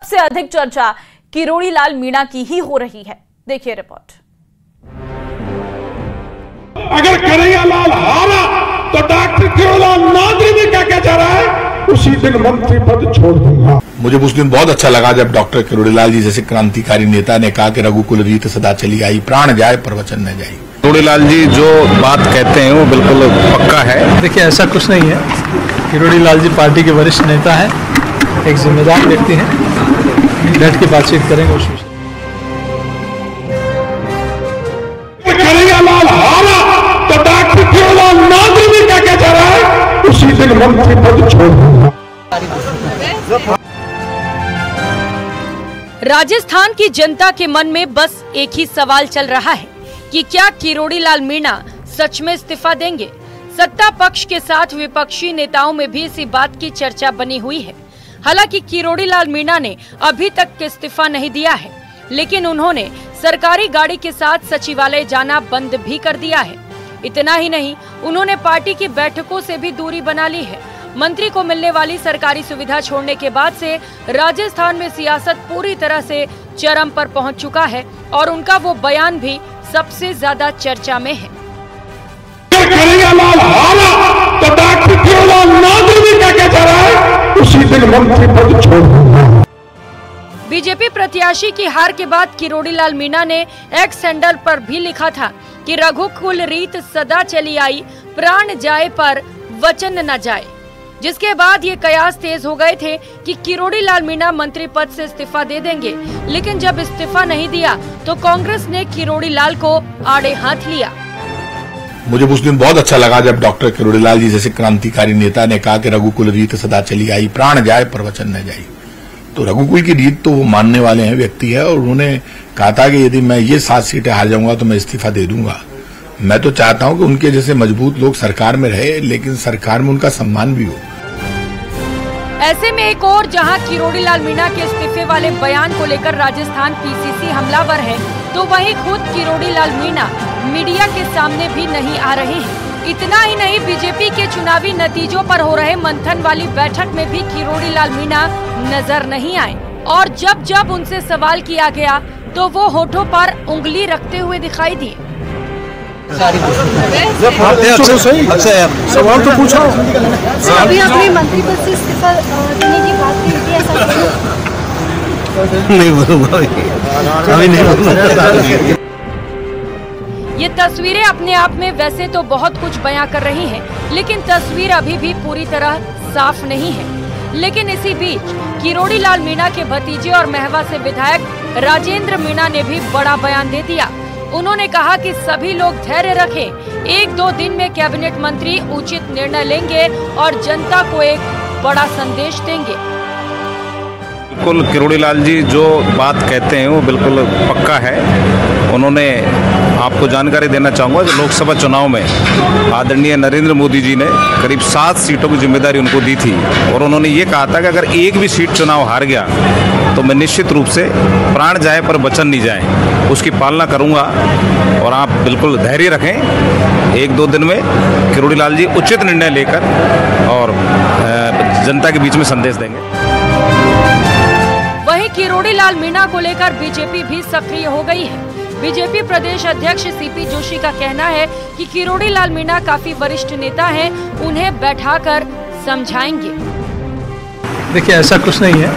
सबसे अधिक चर्चा किरोड़ी लाल मीणा की ही हो रही है। देखिए रिपोर्ट। अगर कन्हैया लाल हारा तो डॉक्टर किरोड़ीलाल नादरी भी क्या जा रहा है, उसी दिन मंत्री पद छोड़ दूंगा। मुझे उस दिन बहुत अच्छा लगा जब डॉक्टर किरोड़ीलाल जी जैसे क्रांतिकारी नेता ने कहा कि रघुकुल रीत सदा चली आई, प्राण जाए पर वचन न जाए। किरोड़ीलाल जी जो बात कहते हैं वो बिल्कुल पक्का है। देखिए ऐसा कुछ नहीं है, किरोड़ीलाल जी पार्टी के वरिष्ठ नेता हैं, एक जिम्मेदार व्यक्ति हैं, बैठ के बातचीत करेंगे उस विषय। कन्हैया लाल हारा तो डॉक्टर किरोड़ीलाल नादरी भी क्या जा रहा है, उसी दिन मंत्री पद छोड़ दूंगा। राजस्थान की जनता के मन में बस एक ही सवाल चल रहा है कि क्या किरोड़ीलाल मीणा सच में इस्तीफा देंगे। सत्ता पक्ष के साथ विपक्षी नेताओं में भी इसी बात की चर्चा बनी हुई है। हालांकि किरोड़ीलाल मीणा ने अभी तक इस्तीफा नहीं दिया है, लेकिन उन्होंने सरकारी गाड़ी के साथ सचिवालय जाना बंद भी कर दिया है। इतना ही नहीं, उन्होंने पार्टी की बैठकों से भी दूरी बना ली है। मंत्री को मिलने वाली सरकारी सुविधा छोड़ने के बाद से राजस्थान में सियासत पूरी तरह से चरम पर पहुंच चुका है और उनका वो बयान भी सबसे ज्यादा चर्चा में है। कन्हैया लाल हारा तो डॉक्टर किरोड़ीलाल नादरी भी क्या जा रहा है, उसी दिन मंत्री पद छोड़ दूंगा। बीजेपी प्रत्याशी की हार के बाद किरोड़ीलाल मीणा ने एक्स हैंडल पर भी लिखा था कि रघुकुल रीत सदा चली आई, प्राण जाए पर वचन न जाए। जिसके बाद ये कयास तेज हो गए थे कि किरोड़ीलाल मीणा मंत्री पद से इस्तीफा दे देंगे, लेकिन जब इस्तीफा नहीं दिया तो कांग्रेस ने किरोड़ीलाल को आड़े हाथ लिया। मुझे उस दिन बहुत अच्छा लगा जब डॉक्टर किरोड़ीलाल जी जैसे क्रांतिकारी नेता ने कहा कि रघुकुल रीत सदा चली आई, प्राण जाए पर वचन न जाए। तो रघुकुल की रीत तो वो मानने वाले हैं, व्यक्ति है, और उन्होंने कहा था कि यदि मैं ये 7 सीटें हार जाऊंगा तो मैं इस्तीफा दे दूंगा। मैं तो चाहता हूं कि उनके जैसे मजबूत लोग सरकार में रहे, लेकिन सरकार में उनका सम्मान भी हो। ऐसे में एक और जहां किरोड़ीलाल मीणा के इस्तीफे वाले बयान को लेकर राजस्थान पीसीसी हमलावर है, तो वहीं खुद किरोड़ीलाल मीणा मीडिया के सामने भी नहीं आ रहे हैं। इतना ही नहीं, बीजेपी के चुनावी नतीजों पर हो रहे मंथन वाली बैठक में भी किरोड़ीलाल मीणा नजर नहीं आए, और जब जब उनसे सवाल किया गया तो वो होठों पर उंगली रखते हुए दिखाई दिए। सवाल तो पूछो। अभी आपने मंत्री पद से इस्तीफा देने की बात की थी, ऐसा नहीं बोलूंगा, अभी नहीं बोलूंगा। ये तस्वीरें अपने आप में वैसे तो बहुत कुछ बयां कर रही हैं, लेकिन तस्वीर अभी भी पूरी तरह साफ नहीं है। लेकिन इसी बीच किरोड़ीलाल मीणा के भतीजे और महवा से विधायक राजेंद्र मीणा ने भी बड़ा बयान दे दिया। उन्होंने कहा कि सभी लोग धैर्य रखें, 1-2 दिन में कैबिनेट मंत्री उचित निर्णय लेंगे और जनता को एक बड़ा संदेश देंगे। बिल्कुल किरोड़ीलाल जी जो बात कहते हैं वो बिल्कुल पक्का है। उन्होंने, आपको जानकारी देना चाहूँगा कि लोकसभा चुनाव में आदरणीय नरेंद्र मोदी जी ने करीब 7 सीटों की जिम्मेदारी उनको दी थी, और उन्होंने ये कहा था कि अगर एक भी सीट चुनाव हार गया तो मैं निश्चित रूप से प्राण जाए पर वचन नहीं जाए, उसकी पालना करूँगा। और आप बिल्कुल धैर्य रखें, 1-2 दिन में किरोड़ीलाल जी उचित निर्णय लेकर और जनता के बीच में संदेश देंगे। वहीं किरोड़ीलाल मीणा को लेकर बीजेपी भी सक्रिय हो गई है। बीजेपी प्रदेश अध्यक्ष सीपी जोशी का कहना है कि किरोड़ीलाल मीणा काफी वरिष्ठ नेता हैं, उन्हें बैठाकर समझाएंगे। देखिए ऐसा कुछ नहीं है,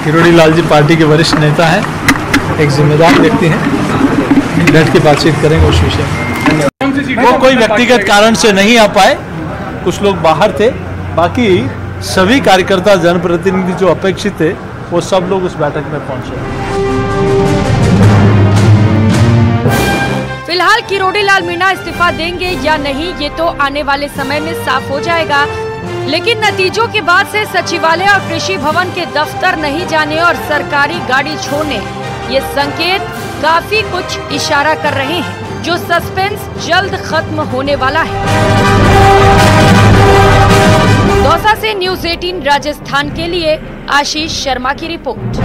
किरोड़ीलाल जी पार्टी के वरिष्ठ नेता हैं, एक जिम्मेदार व्यक्ति हैं, बैठ के बातचीत करेंगे उस विषय में। वो कोई व्यक्तिगत कारण से नहीं आ पाए, कुछ लोग बाहर थे, बाकी सभी कार्यकर्ता जनप्रतिनिधि जो अपेक्षित थे वो सब लोग उस बैठक में पहुंचे। फिलहाल किरोड़ीलाल मीणा इस्तीफा देंगे या नहीं ये तो आने वाले समय में साफ हो जाएगा, लेकिन नतीजों के बाद से सचिवालय और कृषि भवन के दफ्तर नहीं जाने और सरकारी गाड़ी छोड़ने, ये संकेत काफी कुछ इशारा कर रहे हैं, जो सस्पेंस जल्द खत्म होने वाला है। दौसा से न्यूज़ 18 राजस्थान के लिए आशीष शर्मा की रिपोर्ट।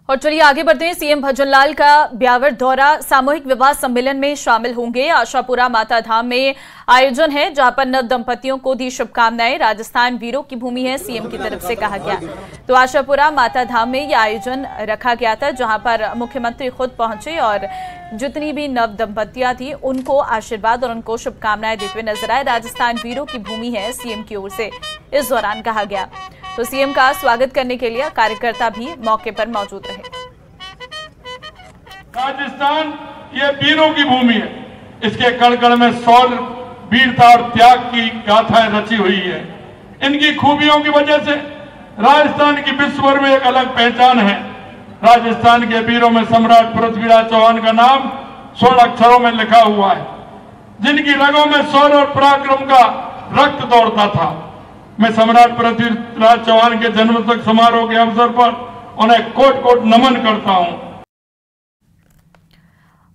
और चलिए आगे बढ़ते हैं। सीएम भजनलाल का ब्यावर दौरा, सामूहिक विवाह सम्मेलन में शामिल होंगे। आशापुरा माता धाम में आयोजन है जहां पर नव दंपतियों को दी शुभकामनाएं। राजस्थान वीरों की भूमि है, सीएम की तरफ से कहा गया। तो आशापुरा माता धाम में यह आयोजन रखा गया था जहां पर मुख्यमंत्री खुद पहुंचे और जितनी भी नव दंपतियां थी उनको आशीर्वाद और उनको शुभकामनाएं देते हुए नजर आए। राजस्थान वीरों की भूमि है, सीएम की ओर से इस दौरान कहा गया। तो सीएम का स्वागत करने के लिए कार्यकर्ता भी मौके पर मौजूद रहे। राजस्थान ये वीरों की भूमि है, इसके कण-कण में शौर्य, वीरता और त्याग की गाथाएं रची हुई है। इनकी खूबियों की वजह से राजस्थान की विश्व भर में एक अलग पहचान है। राजस्थान के वीरों में सम्राट पृथ्वीराज चौहान का नाम 16 अक्षरों में लिखा हुआ है, जिनकी रगों में शौर्य और पराक्रम का रक्त दौड़ता था। मैं सम्राट पृथ्वीराज चौहान के जन्मोत्सव समारोह के अवसर पर उन्हें कोट कोट नमन करता हूं।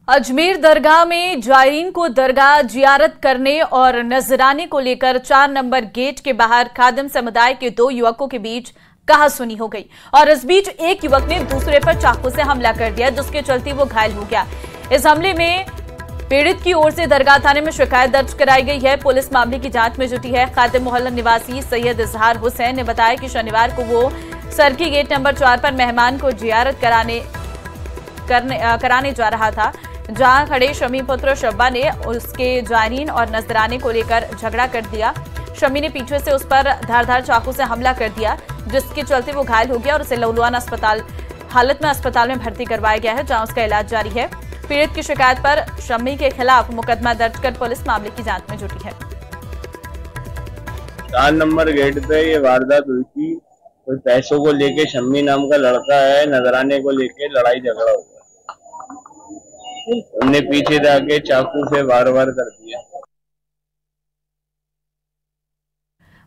अजमेर दरगाह में जायरीन को दरगाह जियारत करने और नजराने को लेकर 4 नंबर गेट के बाहर खादिम समुदाय के 2 युवकों के बीच कहासुनी हो गई और इस बीच एक युवक ने दूसरे पर चाकू से हमला कर दिया, जिसके चलते वो घायल हो गया। इस हमले में पीड़ित की ओर से दरगाह थाने में शिकायत दर्ज कराई गई है। पुलिस मामले की जांच में जुटी है। खादिम मोहल्ला निवासी सैयद इजहार हुसैन ने बताया कि शनिवार को वो सरकी गेट नंबर 4 पर मेहमान को जियारत कराने जा रहा था, जहां खड़े शमी पुत्र शब्बा ने उसके जायरीन और नजराने को लेकर झगड़ा कर दिया। शमी ने पीछे से उस पर धारदार चाकू से हमला कर दिया, जिसके चलते वो घायल हो गया और उसे लौलुआन हालत में अस्पताल में भर्ती करवाया गया है, जहां उसका इलाज जारी है। पीड़ित की शिकायत पर शमी के खिलाफ मुकदमा दर्ज कर पुलिस मामले की जांच में जुटी है। 4 नंबर गेट पे ये वारदात हुई थी। कोई पैसों को लेके शम्मी नाम का लड़का है, नजराने को लेके लड़ाई झगड़ा हुआ। उनने पीछे जाके चाकू से वार कर दिया।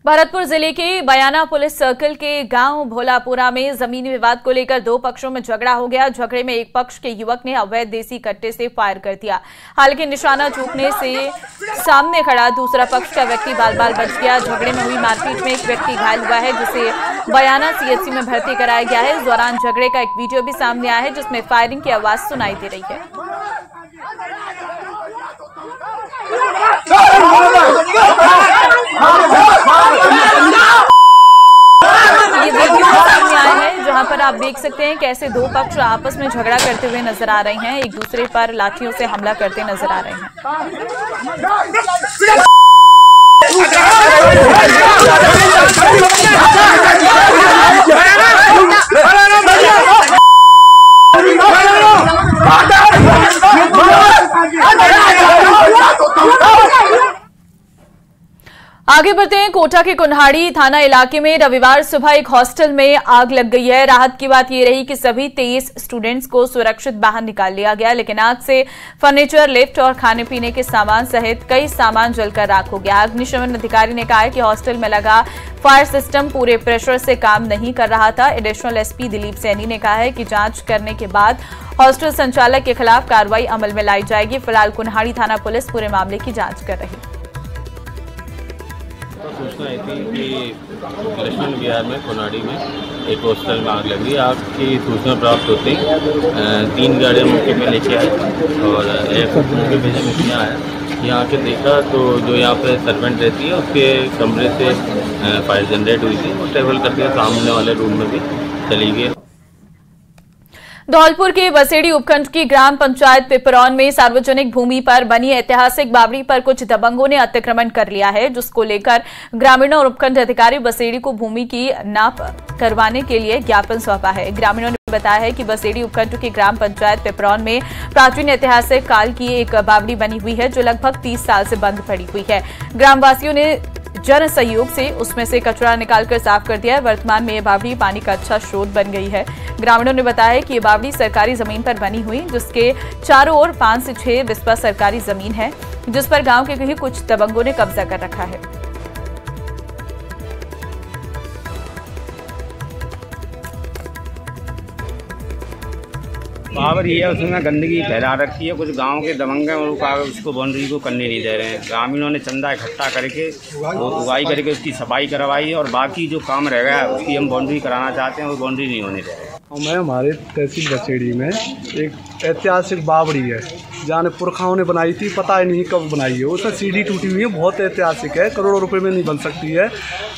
भरतपुर जिले के बयाना पुलिस सर्कल के गांव भोलापुरा में जमीनी विवाद को लेकर 2 पक्षों में झगड़ा हो गया। झगड़े में एक पक्ष के युवक ने अवैध देसी कट्टे से फायर कर दिया। हालांकि निशाना चूकने से सामने खड़ा दूसरा पक्ष का व्यक्ति बाल-बाल बच गया। झगड़े में हुई मारपीट में एक व्यक्ति घायल हुआ है, जिसे बयाना सीएचसी में भर्ती कराया गया है। इस दौरान झगड़े का एक वीडियो भी सामने आया है, जिसमें फायरिंग की आवाज सुनाई दे रही है। ये वीडियो सामने आया है जहां पर आप देख सकते हैं कैसे 2 पक्ष आपस में झगड़ा करते हुए नजर आ रहे हैं, एक दूसरे पर लाठियों से हमला करते नजर आ रहे हैं। आगे बढ़ते हैं। कोटा के कुन्हाड़ी थाना इलाके में रविवार सुबह एक हॉस्टल में आग लग गई है। राहत की बात यह रही कि सभी 23 स्टूडेंट्स को सुरक्षित बाहर निकाल लिया गया, लेकिन आग से फर्नीचर, लिफ्ट और खाने पीने के सामान सहित कई सामान जलकर राख हो गया। अग्निशमन अधिकारी ने कहा है कि हॉस्टल में लगा फायर सिस्टम पूरे प्रेशर से काम नहीं कर रहा था। एडिशनल एसपी दिलीप सैनी ने कहा है कि जांच करने के बाद हॉस्टल संचालक के खिलाफ कार्रवाई अमल में लाई जाएगी। फिलहाल कुन्हाड़ी थाना पुलिस पूरे मामले की जाँच कर रही है। सूचना आई थी कि लक्ष्मण विहार में कुन्हाड़ी में एक हॉस्टल में आग लगी। आग की सूचना प्राप्त होते ही 3 गाड़ियाँ मौके पे लेके आए और एक मौके पे जब इसमें आया, यहाँ आके देखा तो जो यहाँ पे सर्वेंट रहती है उसके कमरे से फायर जनरेट हुई थी। वो ट्रेवल करके सामने वाले रूम में भी चली गई। धौलपुर के बसेड़ी उपखंड की ग्राम पंचायत पिपरौन में सार्वजनिक भूमि पर बनी ऐतिहासिक बावड़ी पर कुछ दबंगों ने अतिक्रमण कर लिया है, जिसको लेकर ग्रामीणों और उपखंड अधिकारी बसेड़ी को भूमि की नाप करवाने के लिए ज्ञापन सौंपा है। ग्रामीणों ने बताया है कि बसेड़ी उपखंड की ग्राम पंचायत पिपरौन में प्राचीन ऐतिहासिक काल की एक बावड़ी बनी हुई है, जो लगभग 30 साल से बंद पड़ी हुई है। ग्रामवासियों ने जन सहयोग से उसमें से कचरा निकालकर साफ कर दिया है। वर्तमान में ये बावड़ी पानी का अच्छा स्रोत बन गई है। ग्रामीणों ने बताया कि ये बावड़ी सरकारी जमीन पर बनी हुई, जिसके चारों ओर 5 से 6 बिस्वा सरकारी जमीन है, जिस पर गांव के कहीं कुछ दबंगों ने कब्जा कर रखा है। पावर ही है, उसमें गंदगी फैला रखी है। कुछ गांव के दबंग हैं और उसको बाउंड्री को करने नहीं दे रहे हैं। ग्रामीणों ने चंदा इकट्ठा करके उगाई करके उसकी सफाई करवाई और बाकी जो काम रह गया उसकी हम बाउंड्री कराना चाहते हैं, वो बाउंड्री नहीं होने दे रहे। मैं हमारे तहसील बसेड़ी में एक ऐतिहासिक बावड़ी है, जहाँ पुरखाओं ने बनाई थी, पता ही नहीं कब बनाई है। उसमें सीढ़ी टूटी हुई है, बहुत ऐतिहासिक है, करोड़ों रुपए में नहीं बन सकती है।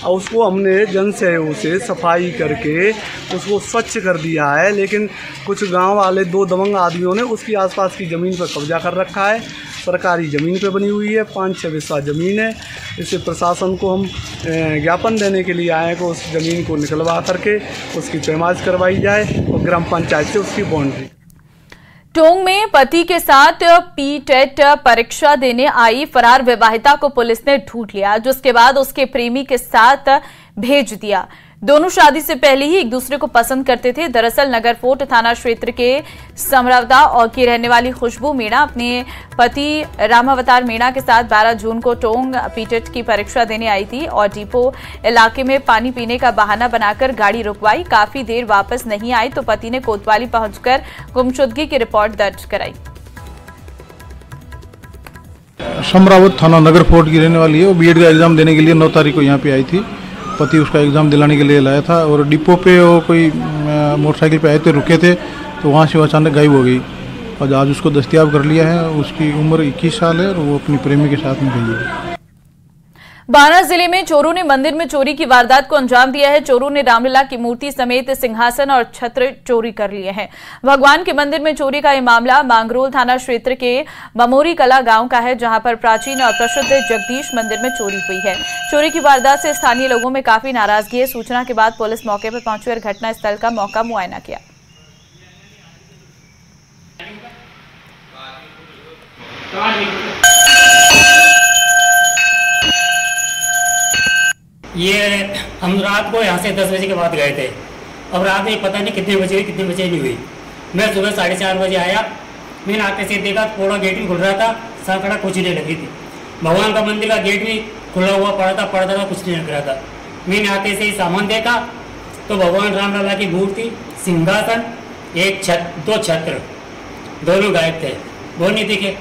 और उसको हमने जन सहयोग से सफाई करके उसको स्वच्छ कर दिया है, लेकिन कुछ गांव वाले 2 दबंग आदमियों ने उसकी आसपास की ज़मीन पर कब्जा कर रखा है। सरकारी ज़मीन पे बनी हुई है, 5-6 बिस्सा ज़मीन है। इससे प्रशासन को हम ज्ञापन देने के लिए आए हैं कि उस ज़मीन को निकलवा करके उसकी पैमाइश करवाई जाए और ग्राम पंचायत से उसकी बाउंड्री। टोंक में पति के साथ पी-टेट परीक्षा देने आई फरार विवाहिता को पुलिस ने ढूंढ लिया, जिसके बाद उसके प्रेमी के साथ भेज दिया। दोनों शादी से पहले ही एक दूसरे को पसंद करते थे। दरअसल नगर फोर्ट थाना क्षेत्र के समरवदा और की रहने वाली खुशबू मीणा अपने पति रामावतार मीणा के साथ 12 जून को टोंक पी-टेट की परीक्षा देने आई थी और डिपो इलाके में पानी पीने का बहाना बनाकर गाड़ी रुकवाई। काफी देर वापस नहीं आई तो पति ने कोतवाली पहुंचकर गुमशुदगी की रिपोर्ट दर्ज कराई। समरावत थाना नगर फोर्ट की रहने वाली है। वो बीएड का एग्जाम देने के लिए 9 तारीख को यहाँ पे आई थी। पति उसका एग्ज़ाम दिलाने के लिए लाया था और डिपो पे वो कोई मोटरसाइकिल पे आए थे, रुके थे, तो वहाँ से वो अचानक गायब हो गई और आज उसको दस्तयाब कर लिया है। उसकी उम्र 21 साल है और वो अपनी प्रेमी के साथ में गई है। बारां जिले में चोरों ने मंदिर में चोरी की वारदात को अंजाम दिया है। चोरों ने रामलला की मूर्ति समेत सिंहासन और छत्र चोरी कर लिए हैं। भगवान के मंदिर में चोरी का यह मामला मांगरोल थाना क्षेत्र के बमोरी कला गांव का है, जहां पर प्राचीन और प्रसिद्ध जगदीश मंदिर में चोरी हुई है। चोरी की वारदात से स्थानीय लोगों में काफी नाराजगी है। सूचना के बाद पुलिस मौके पर पहुंची और घटनास्थल का मौका मुआयना किया। ये हम रात को यहाँ से 10 बजे के बाद गए थे। अब रात में पता नहीं कितने बजे हुई कितने बजे नहीं हुई। मैं सुबह 4:30 बजे आया। मैंने आते से देखा पूरा गेट भी खुल रहा था, सांकड़ा कुछ नहीं लगी थी। भगवान का मंदिर का गेट भी खुला हुआ पड़ा था, कुछ नहीं लग रहा था। मैंने आते से ही सामान देखा तो भगवान रामलला की मूर्ति, सिंहासन, 2 छत्र दोनों गायब थे, वो नहीं दिखे।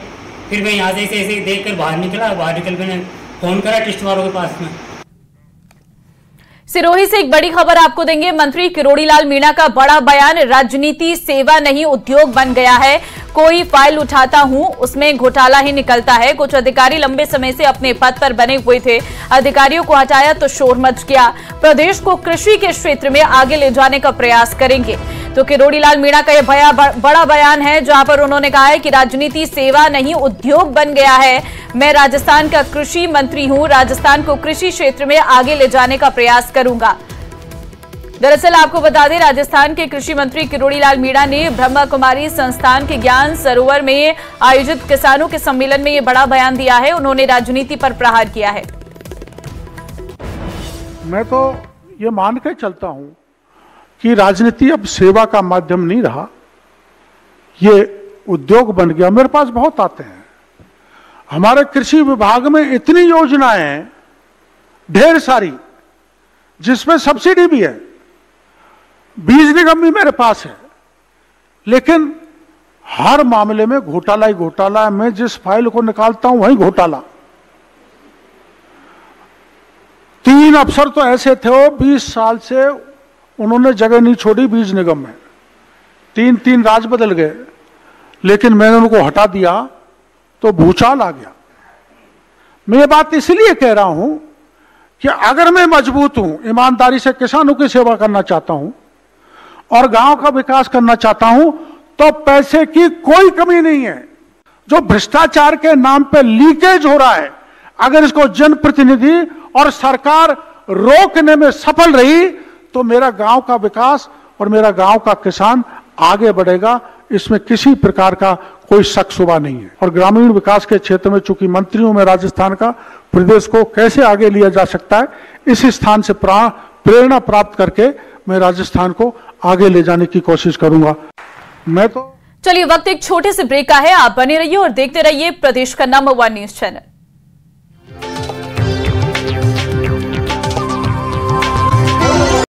फिर मैं यहाँ से ऐसे देख कर बाहर निकल मैंने फोन करा टेस्ट वालों के पास में। सिरोही से एक बड़ी खबर आपको देंगे। मंत्री किरोड़ीलाल मीणा का बड़ा बयान, राजनीति सेवा नहीं उद्योग बन गया है। कोई फाइल उठाता हूं उसमें घोटाला ही निकलता है। कुछ अधिकारी लंबे समय से अपने पद पर बने हुए थे, अधिकारियों को हटाया तो शोर मच गया। प्रदेश को कृषि के क्षेत्र में आगे ले जाने का प्रयास करेंगे। तो किरोड़ीलाल मीणा का यह बड़ा बयान है, जहां पर उन्होंने कहा है कि राजनीति सेवा नहीं उद्योग बन गया है। मैं राजस्थान का कृषि मंत्री हूं, राजस्थान को कृषि क्षेत्र में आगे ले जाने का प्रयास करूंगा। दरअसल आपको बता दें, राजस्थान के कृषि मंत्री किरोड़ीलाल मीणा ने ब्रह्मा कुमारी संस्थान के ज्ञान सरोवर में आयोजित किसानों के सम्मेलन में यह बड़ा बयान दिया है। उन्होंने राजनीति पर प्रहार किया है। मैं तो ये मान के चलता हूं कि राजनीति अब सेवा का माध्यम नहीं रहा, ये उद्योग बन गया। मेरे पास बहुत आते हैं। हमारे कृषि विभाग में इतनी योजनाएं हैं, ढेर सारी, जिसमें सब्सिडी भी है, बीज निगम भी मेरे पास है, लेकिन हर मामले में घोटाला ही घोटाला है। मैं जिस फाइल को निकालता हूं वही घोटाला। 3 अफसर तो ऐसे थे, वो 20 साल से उन्होंने जगह नहीं छोड़ी बीज निगम में। 3 राज बदल गए, लेकिन मैंने उनको हटा दिया तो भूचाल आ गया। मैं ये बात इसलिए कह रहा हूं कि अगर मैं मजबूत हूं, ईमानदारी से किसानों की सेवा करना चाहता हूं और गांव का विकास करना चाहता हूं, तो पैसे की कोई कमी नहीं है। जो भ्रष्टाचार के नाम पे लीकेज हो रहा है, अगर इसको जनप्रतिनिधि और सरकार रोकने में सफल रही तो मेरा गांव का विकास और मेरा गांव का किसान आगे बढ़ेगा। इसमें किसी प्रकार का कोई शक शुबा नहीं है। और ग्रामीण विकास के क्षेत्र में चूंकि मंत्री हूं मैं राजस्थान का, प्रदेश को कैसे आगे लिया जा सकता है, इस स्थान से प्रेरणा प्राप्त करके मैं राजस्थान को आगे ले जाने की कोशिश करूंगा। मैं तो चलिए, वक्त एक छोटे से ब्रेक का है। आप बने रहिए और देखते रहिए प्रदेश का नंबर 1 न्यूज चैनल।